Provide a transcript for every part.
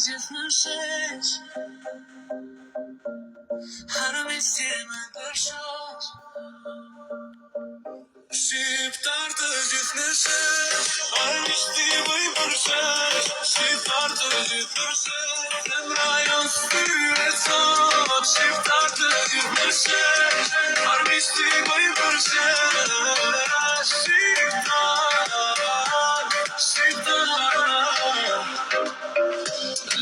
gjithë në shesh Harmis jeme për shosh Shqiptar të gjithë në shesh Harmis ti bëj për shesh Shqiptar të gjithë në shesh Zemra jon styre sot Shqiptar të gjithë në shesh Harmis ti bëj për shesh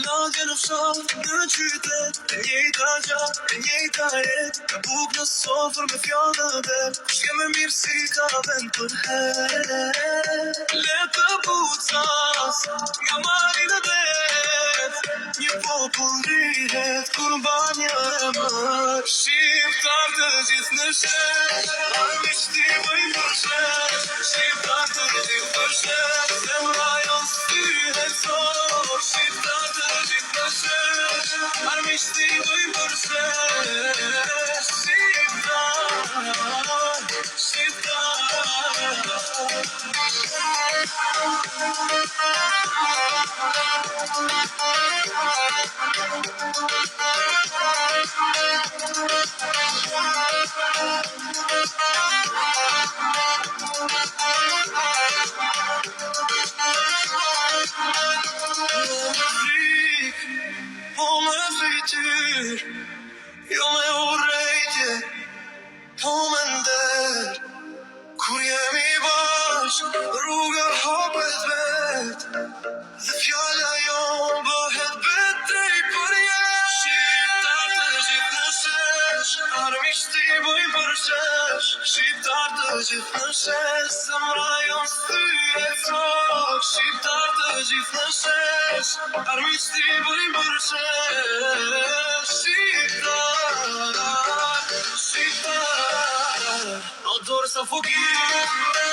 Lagën në fshat, në qytet E njejta gjatë, e njejta jet Ka buk në sofër me fjallë dhe Shke me mirë si ka vend për her Letë bucas, nga mari në det Një popull rihet, kur banja e mër Shqiptar të gjithë në shesh Harmis ti bëj për shesh Shqiptar të gjithë për shesh Zemra jon styhet sot Shqiptar të gjithë në shesh Harmis ti bëj për shesh Shqiptar Po me frityr, jo me urrejtje, po me nder Kur jemi bashk, rruga hapet vet Dhe fjalla jon bëhet betej për jet Shqiptar të gjithë në shesh Harmis ti bëj për shesh Shqiptar të gjithë në shesh Zemra jon styhet sot Shqiptar të gjithë në shesh Harmis ti bëj për shesh Shqiptar O dorë sa fokir